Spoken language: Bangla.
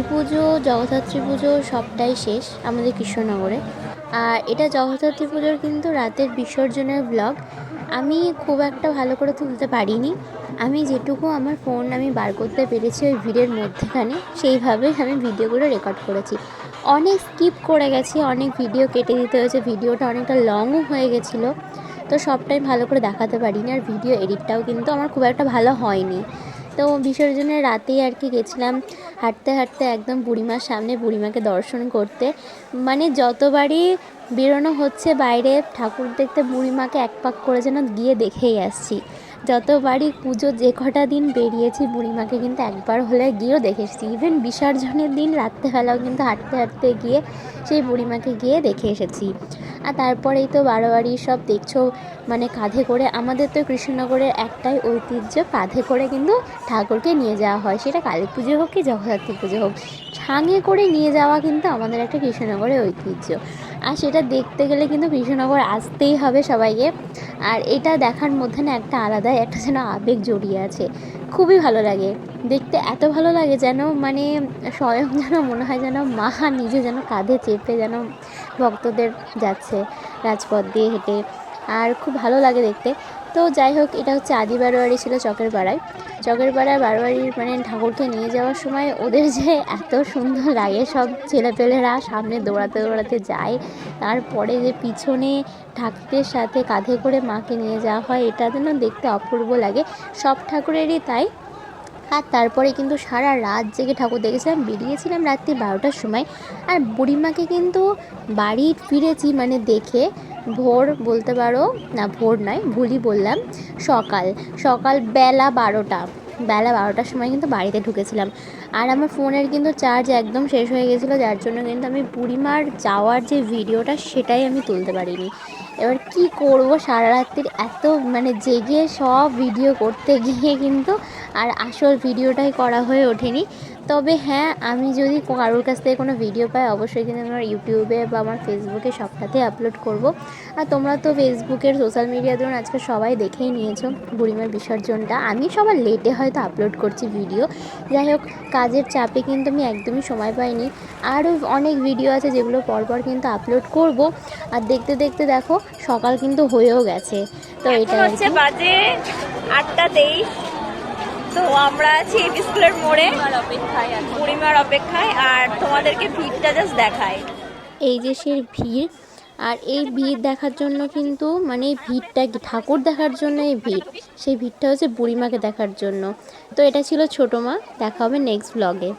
পুজো, জগদ্ধাত্রী পুজো সবটাই শেষ আমাদের কৃষ্ণনগরে। আর এটা জগদ্ধাত্রী পুজোর কিন্তু রাতের বিসর্জনের ব্লগ। আমি খুব একটা ভালো করে তুলতে পারিনি। আমি যেটুকু আমার ফোন আমি বার করতে পেরেছি ওই ভিড়ের মধ্যেখানে, সেইভাবেই আমি ভিডিওগুলো রেকর্ড করেছি। অনেক স্কিপ করে গেছি, অনেক ভিডিও কেটে দিতে হয়েছে, ভিডিওটা অনেকটা লংও হয়ে গেছিলো, তো সবটাই ভালো করে দেখাতে পারিনি। আর ভিডিও এডিটটাও কিন্তু আমার খুব একটা ভালো হয়নি। তো বিসর্জনের রাতেই আর কি গেছিলাম হাঁটতে হাঁটতে একদম বুড়িমার সামনে, বুড়িমাকে দর্শন করতে। মানে যতবারই বেরোনো হচ্ছে বাইরে ঠাকুর দেখতে, বুড়িমাকে এক পাক করে যেন গিয়ে দেখেই আসছি। যতবারই পুজো যে কটা দিন বেরিয়েছি বুড়িমাকে কিন্তু একবার হলে গিয়েও দেখে এসেছি। ইভেন বিসর্জনের দিন রাত্রেবেলাও কিন্তু হাঁটতে হাঁটতে গিয়ে সেই বুড়িমাকে গিয়ে দেখে এসেছি। আর তারপরেই তো বারোয়ারি সব দেখছো, মানে কাঁধে করে, আমাদের তো কৃষ্ণনগরের একটাই ঐতিহ্য, কাঁধে করে কিন্তু ঠাকুরকে নিয়ে যাওয়া হয়, সেটা কালী পুজো হোক কি জগদ্ধাত্রী পুজো হোক, ছাঙে করে নিয়ে যাওয়া কিন্তু আমাদের একটা কৃষ্ণনগরের ঐতিহ্য। আর সেটা দেখতে গেলে কিন্তু কৃষ্ণনগর আসতেই হবে সবাইকে। আর এটা দেখার মধ্যে না একটা আলাদাই একটা যেন আবেগ জড়িয়ে আছে, খুবই ভালো লাগে দেখতে। এত ভালো লাগে যেন মানে স্বয়ং যেন মনে হয় যেন মা নিজে যেন কাঁধে চেপে যেন ভক্তদের যাচ্ছে রাজপথ দিয়ে হেঁটে। আর খুব ভালো লাগে দেখতে। তো যাই হোক, এটা হচ্ছে আদি বারোয়ারি ছিল চকের পাড়ায়। চকের পাড়ায় বারোয়ারির মানে ঠাকুরকে নিয়ে যাওয়ার সময় ওদের যে এত সুন্দর লাগে, সব ছেলেপেলেরা সামনে দৌড়াতে দৌড়াতে যায়, তারপরে যে পিছনে ঠাকুরের সাথে কাঁধে করে মাকে নিয়ে যাওয়া হয়, এটা যেন দেখতে অপূর্ব লাগে। সব ঠাকুরেরই তাই। আর তারপরে কিন্তু সারা রাত জেগে ঠাকুর দেখেছিলাম, বেরিয়েছিলাম রাত্রি 12টার সময়। আর বুড়িমাকে কিন্তু বাড়ি ফিরেছি মানে দেখে ভোর বলতে পারো, না ভোর নয় ভুলই বললাম, সকাল সকাল বেলা 12টার সময় কিন্তু বাড়িতে ঢুকেছিলাম। আর আমার ফোনের কিন্তু চার্জ একদম শেষ হয়ে গেছিলো, যার জন্য কিন্তু আমি বুড়িমার যাওয়ার যে ভিডিওটা সেটাই আমি তুলতে পারিনি। এবার কি করব, সারা রাত্রির এত মানে জেগে সব ভিডিও করতে গিয়ে কিন্তু আর আসল ভিডিওটাই করা হয়ে ওঠেনি। তবে হ্যাঁ, আমি যদি কারোর কাছ থেকে কোনো ভিডিও পাই অবশ্যই কিন্তু আমার ইউটিউবে বা আমার ফেসবুকে সবটাতে আপলোড করব। আর তোমরা তো ফেসবুকের সোশ্যাল মিডিয়া ধরুন আজকে সবাই দেখেই নিয়েছো বুড়িমার বিসর্জনটা। আমি সবার লেটে হয়তো আপলোড করছি ভিডিও। যাই হোক, কাজের চাপে কিন্তু আমি একদমই সময় পাইনি। আরও অনেক ভিডিও আছে যেগুলো পরপর কিন্তু আপলোড করব। আর দেখতে দেখতে দেখো সকাল কিন্তু হয়েও গেছে। তো এটা হচ্ছে বাজে 8:23। তো আমরা আছি স্কুলের মোড়ে বুড়িমার অপেক্ষায়, আর তোমাদেরকে ভিড়টা জাস্ট দেখায়। এই যে সেই ভিড়, আর এই ভিড় দেখার জন্য কিন্তু মানে এই ভিড়টা কি ঠাকুর দেখার জন্য এই ভিড়, সেই ভিড়টা হচ্ছে বুড়িমাকে দেখার জন্য। তো এটা ছিল ছোটো মা, দেখা হবে নেক্সট ব্লগে।